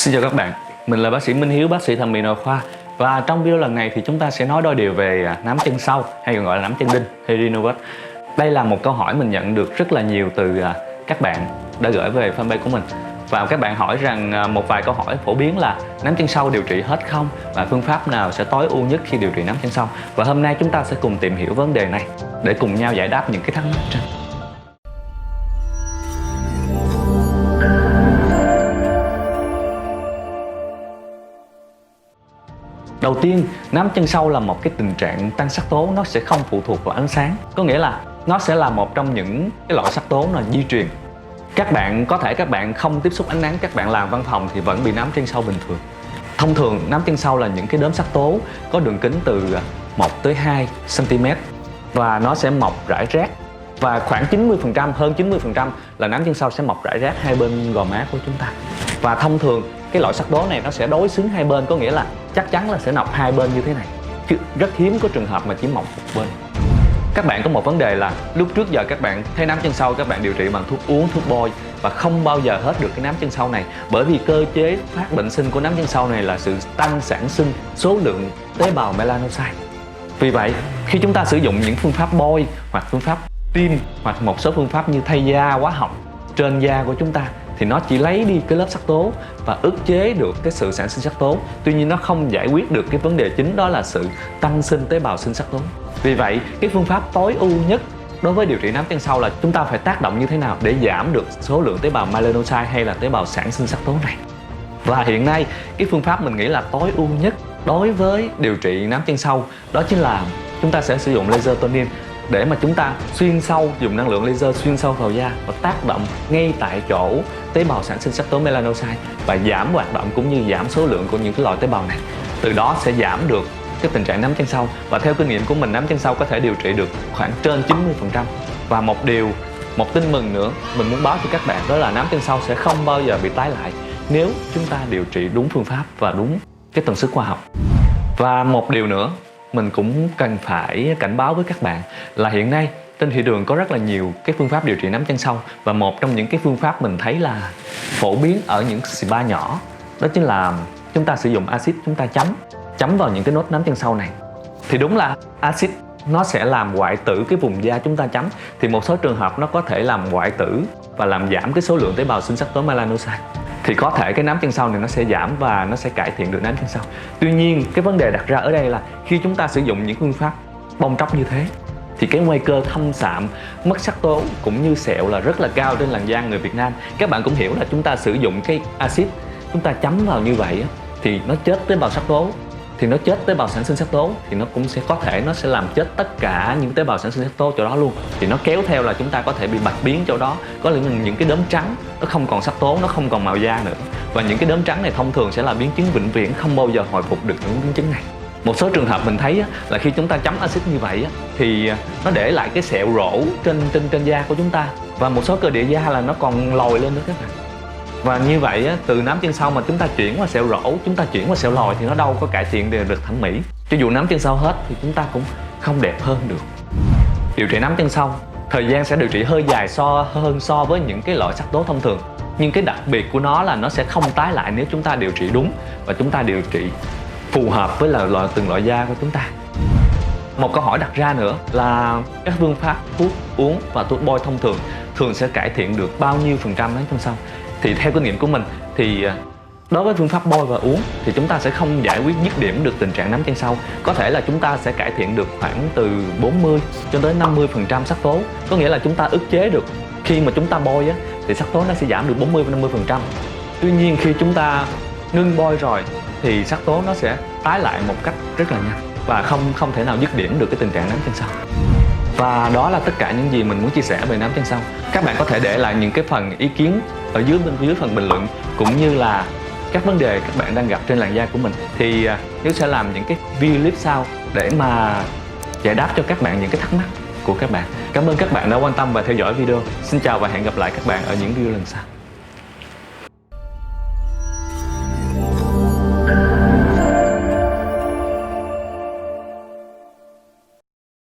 Xin chào các bạn, mình là bác sĩ Minh Hiếu, bác sĩ thẩm mỹ nội khoa. Và trong video lần này thì chúng ta sẽ nói đôi điều về nám chân sau, hay còn gọi là nám chân đinh hay rhinovirus. Đây là một câu hỏi mình nhận được rất là nhiều từ các bạn đã gửi về fanpage của mình. Và các bạn hỏi rằng một vài câu hỏi phổ biến là nám chân sau điều trị hết không? Và phương pháp nào sẽ tối ưu nhất khi điều trị nám chân sau? Và hôm nay chúng ta sẽ cùng tìm hiểu vấn đề này để cùng nhau giải đáp những cái thắc mắc trên. Đầu tiên, nám chân sau là một cái tình trạng tăng sắc tố, nó sẽ không phụ thuộc vào ánh sáng. Có nghĩa là nó sẽ là một trong những cái loại sắc tố là di truyền. Các bạn không tiếp xúc ánh nắng, các bạn làm văn phòng thì vẫn bị nám chân sau bình thường. Thông thường nám chân sau là những cái đốm sắc tố có đường kính từ 1 tới 2 cm và nó sẽ mọc rải rác. Và khoảng 90%, hơn 90% là nám chân sau sẽ mọc rải rác hai bên gò má của chúng ta. Và thông thường cái loại sắc tố này nó sẽ đối xứng hai bên, có nghĩa là chắc chắn là sẽ mọc hai bên như thế này, chứ rất hiếm có trường hợp mà chỉ mọc một bên. Các bạn có một vấn đề là lúc trước giờ các bạn thấy nám chân sau các bạn điều trị bằng thuốc uống, thuốc bôi và không bao giờ hết được cái nám chân sau này, bởi vì cơ chế phát bệnh sinh của nám chân sau này là sự tăng sản sinh số lượng tế bào melanocyte. Vì vậy khi chúng ta sử dụng những phương pháp bôi hoặc phương pháp tiêm hoặc một số phương pháp như thay da hóa học trên da của chúng ta thì nó chỉ lấy đi cái lớp sắc tố và ức chế được cái sự sản sinh sắc tố. Tuy nhiên nó không giải quyết được cái vấn đề chính, đó là sự tăng sinh tế bào sinh sắc tố. Vì vậy cái phương pháp tối ưu nhất đối với điều trị nám chân sau là chúng ta phải tác động như thế nào để giảm được số lượng tế bào melanocyte hay là tế bào sản sinh sắc tố này. Và hiện nay cái phương pháp mình nghĩ là tối ưu nhất đối với điều trị nám chân sau đó chính là chúng ta sẽ sử dụng laser toning để mà chúng ta xuyên sâu, dùng năng lượng laser xuyên sâu vào da và tác động ngay tại chỗ tế bào sản sinh sắc tố melanocyte và giảm hoạt động cũng như giảm số lượng của những cái loại tế bào này. Từ đó sẽ giảm được cái tình trạng nám chân sau. Và theo kinh nghiệm của mình, nám chân sau có thể điều trị được khoảng trên 90%. Và một tin mừng nữa mình muốn báo cho các bạn, đó là nám chân sau sẽ không bao giờ bị tái lại nếu chúng ta điều trị đúng phương pháp và đúng cái tần suất khoa học. Và một điều nữa mình cũng cần phải cảnh báo với các bạn là hiện nay trên thị trường có rất là nhiều cái phương pháp điều trị nám chân sau, và một trong những cái phương pháp mình thấy là phổ biến ở những spa nhỏ đó chính là chúng ta sử dụng axit, chúng ta chấm vào những cái nốt nám chân sau này. Thì đúng là axit nó sẽ làm hoại tử cái vùng da chúng ta chấm, thì một số trường hợp nó có thể làm hoại tử và làm giảm cái số lượng tế bào sinh sắc tố melanocyte, thì có thể cái nám chân sau này nó sẽ giảm và nó sẽ cải thiện được nám chân sau. Tuy nhiên cái vấn đề đặt ra ở đây là khi chúng ta sử dụng những phương pháp bong tróc như thế thì cái nguy cơ thâm sạm, mất sắc tố cũng như sẹo là rất là cao trên làn da người Việt Nam. Các bạn cũng hiểu là chúng ta sử dụng cái axit, chúng ta chấm vào như vậy thì nó chết tế bào sắc tố, thì nó chết tế bào sản sinh sắc tố, thì nó cũng sẽ có thể nó sẽ làm chết tất cả những tế bào sản sinh sắc tố chỗ đó luôn. Thì nó kéo theo là chúng ta có thể bị bạch biến chỗ đó, có những cái đốm trắng nó không còn sắc tố, nó không còn màu da nữa. Và những cái đốm trắng này thông thường sẽ là biến chứng vĩnh viễn, không bao giờ hồi phục được những biến chứng này. Một số trường hợp mình thấy là khi chúng ta chấm axit như vậy thì nó để lại cái sẹo rỗ trên da của chúng ta, và một số cơ địa da là nó còn lồi lên nữa các bạn. Và như vậy từ nám chân sau mà chúng ta chuyển qua sẹo rỗ, chúng ta chuyển qua sẹo lồi thì nó đâu có cải thiện được thẩm mỹ. Cho dù nám chân sau hết thì chúng ta cũng không đẹp hơn được. Điều trị nám chân sau thời gian sẽ điều trị hơi dài hơn so với những cái loại sắc tố thông thường, nhưng cái đặc biệt của nó là nó sẽ không tái lại nếu chúng ta điều trị đúng và chúng ta điều trị phù hợp với từng loại da của chúng ta. Một câu hỏi đặt ra nữa là các phương pháp thuốc uống và thuốc bôi thông thường sẽ cải thiện được bao nhiêu % nám chân sau? Thì theo kinh nghiệm của mình thì đối với phương pháp bôi và uống thì chúng ta sẽ không giải quyết dứt điểm được tình trạng nám chân sau. Có thể là chúng ta sẽ cải thiện được khoảng từ 40 cho tới 50% sắc tố. Có nghĩa là chúng ta ức chế được. Khi mà chúng ta bôi thì sắc tố nó sẽ giảm được 40-50%. Tuy nhiên khi chúng ta ngưng bôi rồi thì sắc tố nó sẽ tái lại một cách rất là nhanh và không thể nào dứt điểm được cái tình trạng nám chân sau. Và đó là tất cả những gì mình muốn chia sẻ về nám chân sau. Các bạn có thể để lại những cái phần ý kiến ở dưới phần bình luận, cũng như là các vấn đề các bạn đang gặp trên làn da của mình. Thì Hiếu sẽ làm những cái video clip sau để mà giải đáp cho các bạn những cái thắc mắc của các bạn. Cảm ơn các bạn đã quan tâm và theo dõi video. Xin chào và hẹn gặp lại các bạn ở những video lần sau.